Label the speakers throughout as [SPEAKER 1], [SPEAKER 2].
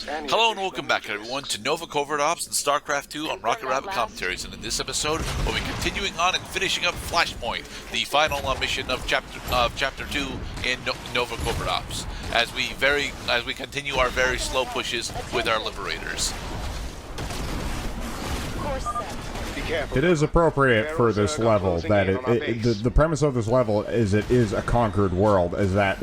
[SPEAKER 1] Hello and welcome back everyone to Nova Covert Ops and Starcraft 2 on Rocket Rabbit Commentaries, and in this episode we'll be continuing on and finishing up Flashpoint, the final mission of Chapter 2 in Nova Covert Ops, as we continue our very slow pushes with our liberators.
[SPEAKER 2] It is appropriate for this level that the premise of this level is it is a conquered world. Is that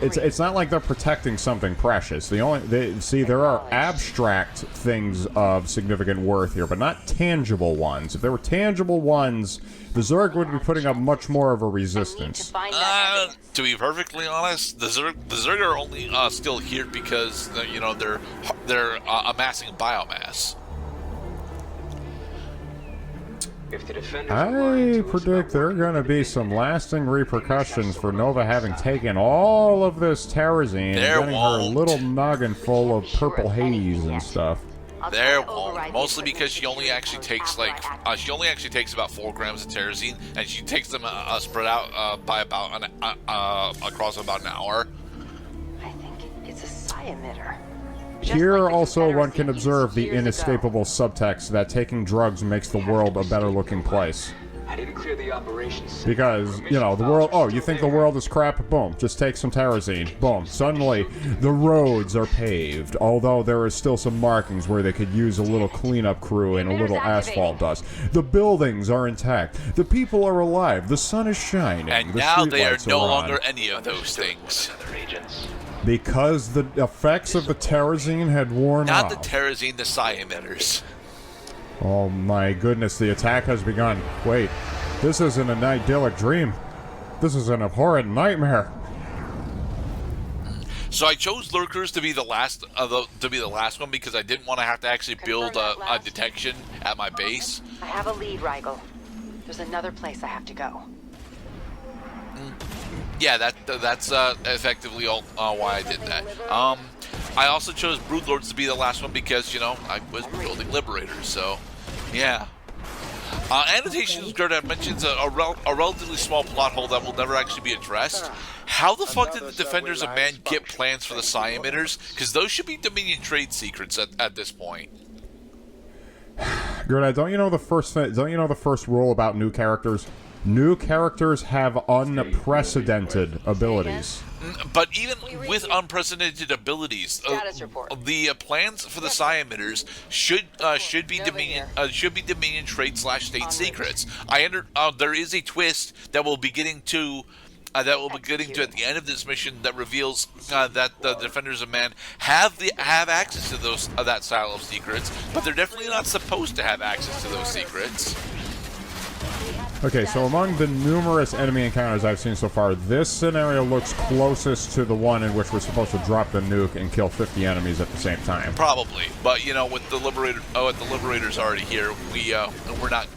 [SPEAKER 2] it's not like they're protecting something precious. There are abstract things of significant worth here, but not tangible ones. If there were tangible ones, the Zerg would be putting up much more of a resistance.
[SPEAKER 1] To be perfectly honest, the Zerg are only still here because they're amassing biomass.
[SPEAKER 2] I predict there are going to be some lasting repercussions for Nova having taken all of this Terrazine and getting her little noggin full of purple haze and stuff.
[SPEAKER 1] There won't. Mostly because she only actually takes about 4 grams of Terrazine, and she takes them spread out by about across about an hour.
[SPEAKER 3] I think it's a psi emitter.
[SPEAKER 2] Here also one can observe the inescapable subtext that taking drugs makes the world a better looking place. Because, the world, you think the world is crap? Boom, just take some Terrazine. Boom, suddenly the roads are paved, although there is still some markings where they could use a little cleanup crew and a little asphalt dust. The buildings are intact, the people are alive, the sun is shining,
[SPEAKER 1] and now they are no longer any of those things.
[SPEAKER 2] Because the effects of the Terrazine had worn off.
[SPEAKER 1] Not the Terrazine, the psi emitters.
[SPEAKER 2] Oh my goodness, the attack has begun. Wait, this isn't an idyllic dream. This is an abhorrent nightmare.
[SPEAKER 1] So I chose lurkers to be the last one because I didn't want to have to actually build a detection at my base.
[SPEAKER 3] I have a lead, Rigel. There's another place I have to go.
[SPEAKER 1] Yeah, that's effectively why I did that. I also chose Broodlords to be the last one because, I was building Liberators, so, yeah. Annotations Gerda mentions a relatively small plot hole that will never actually be addressed. How the fuck did the Defenders of Man get plans for the psi emitters? Because those should be Dominion trade secrets at this point.
[SPEAKER 2] Gerda, don't you know the first rule about new characters? New characters have unprecedented abilities.
[SPEAKER 1] But even with unprecedented abilities, the plans for the psi emitters should be Dominion trade / state secrets. There is a twist that we'll be getting to. At the end of this mission that reveals that the Defenders of Man have access to that style of secrets, but they're definitely not supposed to have access to those secrets.
[SPEAKER 2] Okay, so among the numerous enemy encounters I've seen so far, this scenario looks closest to the one in which we're supposed to drop the nuke and kill 50 enemies at the same time.
[SPEAKER 1] Probably, but with the Liberators already here, we were not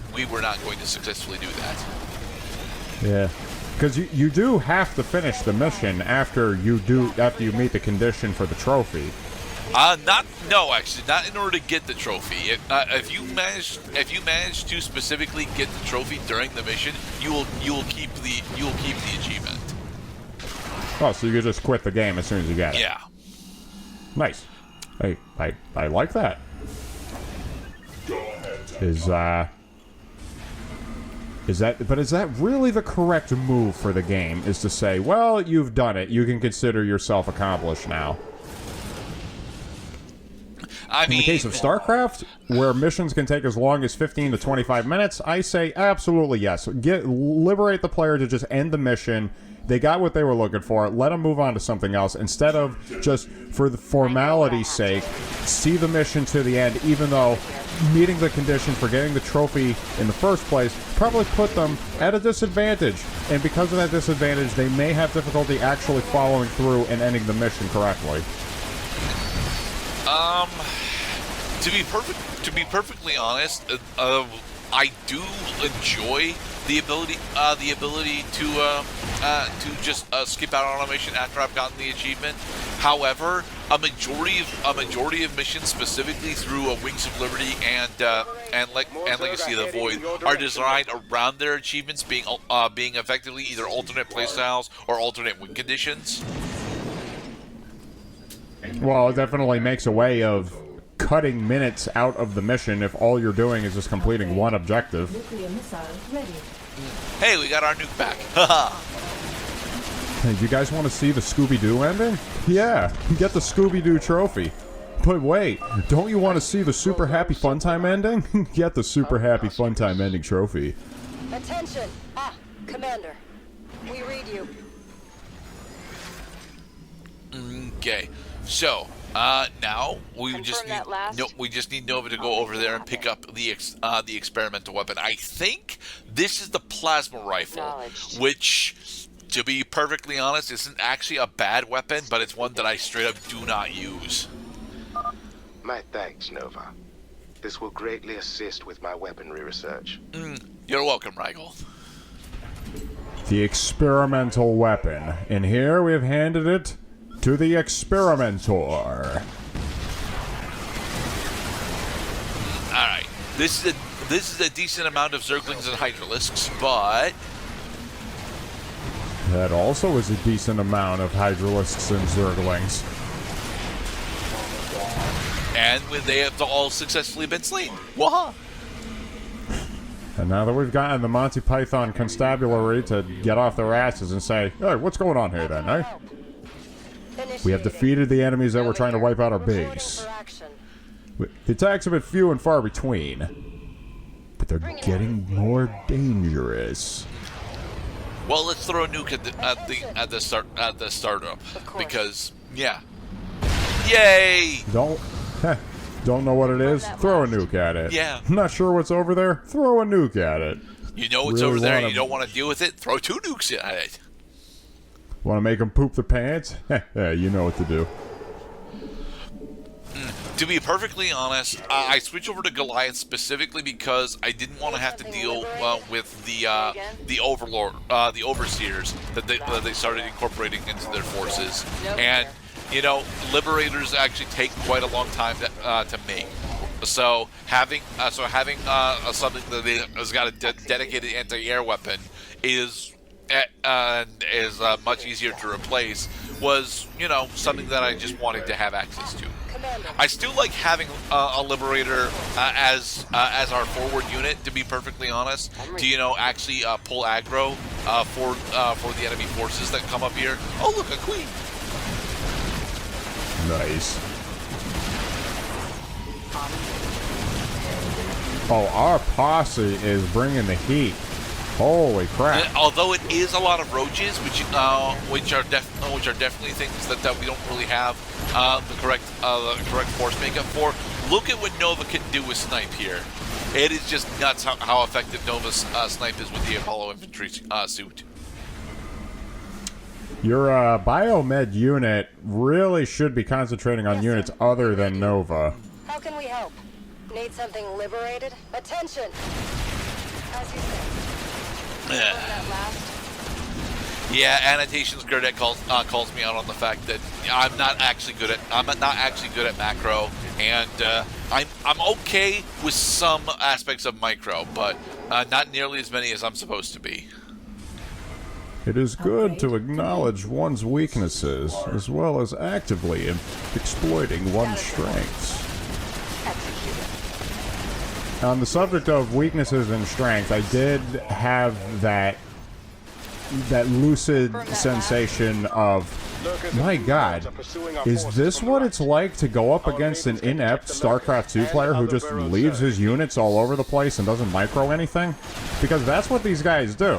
[SPEAKER 1] going to successfully do that.
[SPEAKER 2] Yeah, because you do have to finish the mission after you meet the condition for the trophy.
[SPEAKER 1] Not in order to get the trophy. If you manage to specifically get the trophy during the mission, you will keep the achievement.
[SPEAKER 2] Oh, so you can just quit the game as soon as you get it.
[SPEAKER 1] Yeah.
[SPEAKER 2] Nice. I like that. Is that really the correct move for the game? Is to say, well, you've done it. You can consider yourself accomplished now. In the case of Starcraft, where missions can take as long as 15 to 25 minutes, I say absolutely yes. Liberate the player to just end the mission. They got what they were looking for. Let them move on to something else instead of just, for the formality's sake, see the mission to the end, even though meeting the condition for getting the trophy in the first place probably put them at a disadvantage. And because of that disadvantage, they may have difficulty actually following through and ending the mission correctly.
[SPEAKER 1] To be perfectly honest, I do enjoy the ability to just skip out on a mission after I've gotten the achievement. However, a majority of missions, specifically through Wings of Liberty and Legacy of the Void, are designed around their achievements being effectively either alternate playstyles or alternate win conditions.
[SPEAKER 2] Well, it definitely makes a way of cutting minutes out of the mission if all you're doing is just completing one objective.
[SPEAKER 1] Hey, we got our nuke back. Haha.
[SPEAKER 2] Hey, do you guys want to see the Scooby-Doo ending? Yeah, get the Scooby-Doo trophy. But wait, don't you want to see the Super Happy Fun Time ending? Get the Super Happy Fun Time ending trophy.
[SPEAKER 4] Attention! Commander. We read you.
[SPEAKER 1] Okay, so now we just need Nova to go over there and pick up the experimental weapon. I think this is the plasma rifle, which, to be perfectly honest, isn't actually a bad weapon, but it's one that I straight up do not use.
[SPEAKER 5] My thanks, Nova. This will greatly assist with my weaponry research.
[SPEAKER 1] You're welcome, Rigel.
[SPEAKER 2] The experimental weapon. And here we have handed it to the experimenter.
[SPEAKER 1] Alright. This is a decent amount of Zerglings and Hydralisks, but
[SPEAKER 2] that also is a decent amount of Hydralisks and Zerglings.
[SPEAKER 1] And when they have all successfully been slain. Waha!
[SPEAKER 2] And now that we've gotten the Monty Python constabulary to get off their asses and say, hey, what's going on here then, eh? We have defeated the enemies that were trying to wipe out our base. The attacks have been few and far between, but they're getting more dangerous.
[SPEAKER 1] Well, let's throw a nuke at the startup, because yeah, yay!
[SPEAKER 2] Don't know what it is? Throw a nuke at it.
[SPEAKER 1] Yeah.
[SPEAKER 2] Not sure what's over there? Throw a nuke at it.
[SPEAKER 1] You know what's over there and you don't want to deal with it? Throw 2 nukes at it.
[SPEAKER 2] Want to make them poop their pants? Yeah, you know what to do.
[SPEAKER 1] To be perfectly honest, I switched over to Goliath specifically because I didn't want to have to deal with the Overlord, the Overseers that they started incorporating into their forces, and you know, Liberators actually take quite a long time to make. So having something that has got a dedicated anti-air weapon is much easier to replace. Was, you know, something that I just wanted to have access to. I still like having a Liberator as our forward unit, to be perfectly honest, to, you know, actually pull aggro for the enemy forces that come up here. Oh, look, a queen.
[SPEAKER 2] Nice. Oh, our posse is bringing the heat. Holy crap!
[SPEAKER 1] Although it is a lot of roaches, which are definitely things that we don't really have the correct force makeup for. Look at what Nova can do with Snipe here. It is just nuts how effective Nova's Snipe is with the Apollo Infantry suit.
[SPEAKER 2] Your biomed unit really should be concentrating on units other than Nova.
[SPEAKER 4] How can we help? Need something liberated? Attention! As you say.
[SPEAKER 1] Yeah, Annotations Gurdet calls me out on the fact that I'm not actually good at macro, and I'm okay with some aspects of micro, but not nearly as many as I'm supposed to be.
[SPEAKER 2] It is good to acknowledge one's weaknesses, as well as actively exploiting one's strengths. On the subject of weaknesses and strengths, I did have that lucid sensation of, my god, is this what it's like to go up against an inept StarCraft 2 player who just leaves his units all over the place and doesn't micro anything? Because that's what these guys do.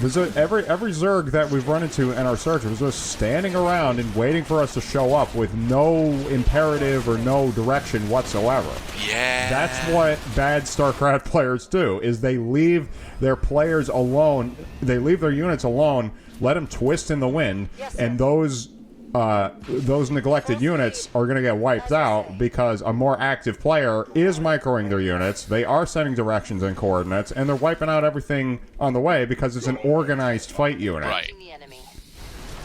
[SPEAKER 2] Every Zerg that we've run into in our search was just standing around and waiting for us to show up with no imperative or no direction whatsoever.
[SPEAKER 1] Yeah.
[SPEAKER 2] That's what bad StarCraft players do, is they leave their players alone, they leave their units alone, let them twist in the wind, and those neglected units are going to get wiped out because a more active player is microing their units, they are setting directions and coordinates, and they're wiping out everything on the way because it's an organized fight unit.
[SPEAKER 1] Right.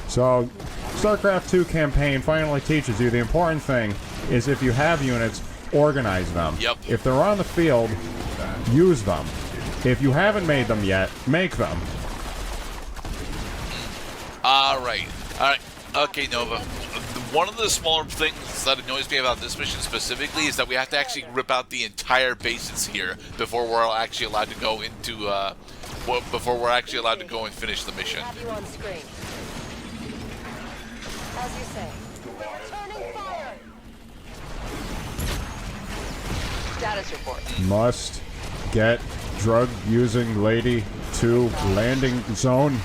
[SPEAKER 2] So, StarCraft 2 campaign finally teaches you the important thing is if you have units, organize them.
[SPEAKER 1] Yep.
[SPEAKER 2] If they're on the field, use them. If you haven't made them yet, make them.
[SPEAKER 1] Alright. Okay, Nova. one of the smaller things that annoys me about this mission specifically is that we have to actually rip out the entire bases here before we're actually allowed to go into, before we're actually allowed to go and finish the mission.
[SPEAKER 4] Have you on screen. As you say, we're returning fire.
[SPEAKER 3] Status report.
[SPEAKER 2] Must get drug-using lady to landing zone.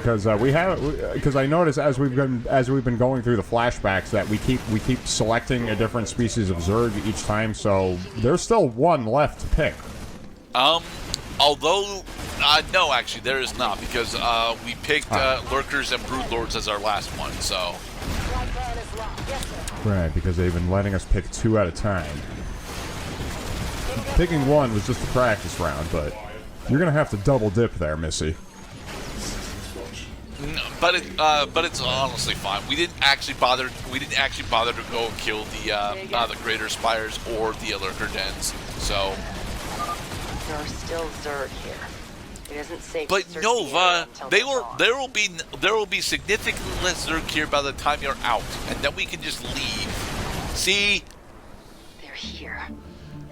[SPEAKER 2] Because I noticed as we've been going through the flashbacks that we keep selecting a different species of Zerg each time, so there's still one left to pick.
[SPEAKER 1] Although no, actually there is not, because we picked Lurkers and Broodlords as our last one, so.
[SPEAKER 2] Right, because they've been letting us pick 2 at a time. Picking 1 was just a practice round, but you're gonna have to double dip there, Missy.
[SPEAKER 1] But it's honestly fine. We didn't actually bother to go and kill the Greater Spires or the Lurker Dens. So
[SPEAKER 3] There are still Zerg here. It isn't safe.
[SPEAKER 1] but
[SPEAKER 3] to search
[SPEAKER 1] Nova,
[SPEAKER 3] the area until
[SPEAKER 1] there will be significantly less Zerg here by the time you're out, and then we can just leave. See?
[SPEAKER 3] They're here.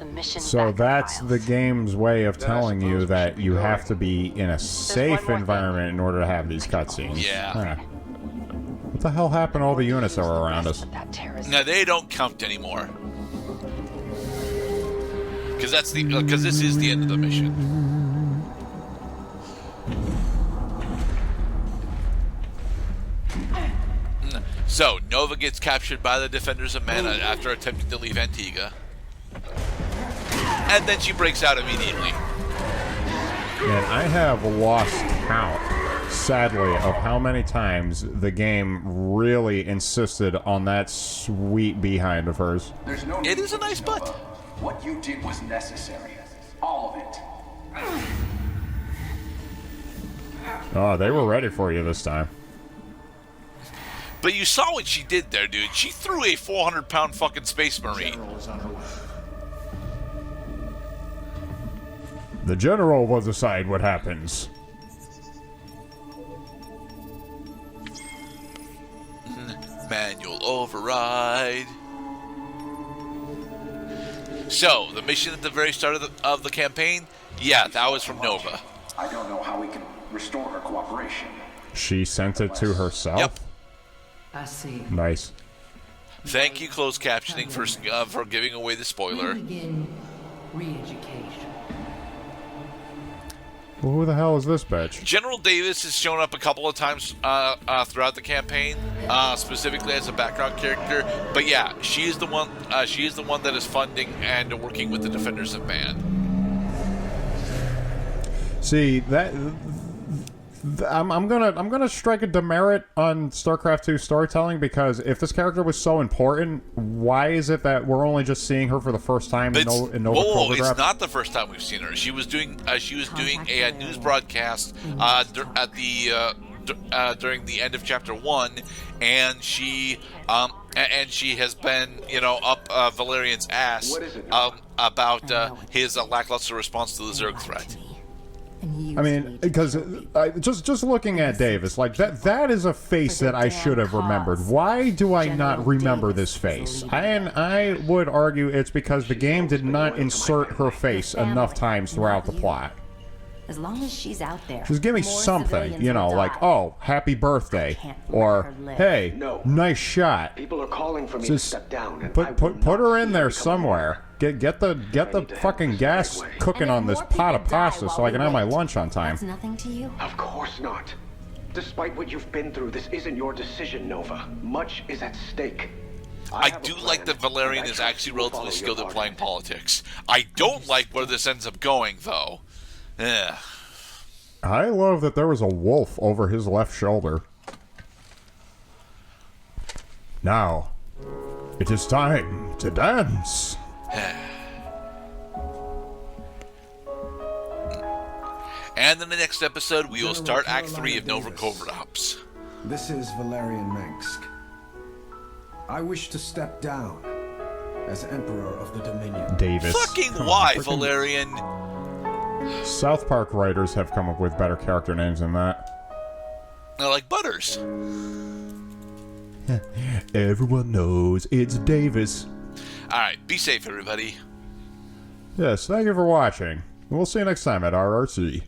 [SPEAKER 3] The mission.
[SPEAKER 2] So that's the game's way of telling you that you have to be in a safe environment in order to have these cutscenes.
[SPEAKER 1] Yeah.
[SPEAKER 2] Huh. What the hell happened to all the units that were around us?
[SPEAKER 1] No, they don't count anymore. Because this is the end of the mission. So Nova gets captured by the Defenders of Mana after attempting to leave Antigua. And then she breaks out immediately.
[SPEAKER 2] And I have lost count, sadly, of how many times the game really insisted on that sweet behind of hers.
[SPEAKER 6] There's no
[SPEAKER 1] It is a nice butt.
[SPEAKER 6] What you did was necessary. All of it.
[SPEAKER 2] Oh, they were ready for you this time.
[SPEAKER 1] But you saw what she did there, dude. She threw a 400-pound fucking Space Marine.
[SPEAKER 2] The general will decide what happens.
[SPEAKER 1] Manual override. So, the mission at the very start of the campaign? Yeah, that was from Nova.
[SPEAKER 6] I don't know how we can restore her cooperation.
[SPEAKER 2] She sent it to herself?
[SPEAKER 1] Yep.
[SPEAKER 7] I see.
[SPEAKER 2] Nice.
[SPEAKER 1] Thank you, closed captioning, for giving away the spoiler.
[SPEAKER 7] Begin re-education.
[SPEAKER 2] Well, who the hell is this bitch?
[SPEAKER 1] General Davis has shown up a couple of times throughout the campaign, specifically as a background character. But yeah, she is the one. She is the one that is funding and working with the Defenders of Man.
[SPEAKER 2] See that. I'm gonna strike a demerit on StarCraft 2 storytelling, because if this character was so important, why is it that we're only just seeing her for the first time in Nova
[SPEAKER 1] Whoa,
[SPEAKER 2] Covert?
[SPEAKER 1] it's not the first time we've seen her. She was doing a news broadcast during the end of Chapter 1, and she has been up Valerian's ass about his lackluster response to the Zerg threat.
[SPEAKER 2] I mean, because just looking at Davis, like that is a face that I should have remembered. Why do I not remember this face? And I would argue it's because the game did not insert her face enough times throughout the plot.
[SPEAKER 8] As long as she's out there.
[SPEAKER 2] Just give me something, like, oh, happy birthday, or hey, nice shot.
[SPEAKER 5] People are calling for me to step down, and
[SPEAKER 2] put her in there somewhere. Get the fucking gas cooking on this pot of pasta so I can have my lunch on time.
[SPEAKER 8] That's nothing to you?
[SPEAKER 5] Of course not. Despite what you've been through, this isn't your decision, Nova. Much is at stake.
[SPEAKER 1] I do like that Valerian is actually relatively skilled at playing politics. I don't like where this ends up going, though. Yeah.
[SPEAKER 2] I love that there was a wolf over his left shoulder. Now, it is time to dance.
[SPEAKER 1] And in the next episode, we will start Act 3 of Nova Covert Ops.
[SPEAKER 9] This is Valerian Mengsk. I wish to step down as Emperor of the Dominion.
[SPEAKER 2] Davis.
[SPEAKER 1] Fucking why, Valerian?
[SPEAKER 2] South Park writers have come up with better character names than that.
[SPEAKER 1] Universe.
[SPEAKER 2] Everyone knows it's Davis.
[SPEAKER 1] Alright, be safe, everybody.
[SPEAKER 2] Yes, thank you for watching. We'll see you next time at RRC.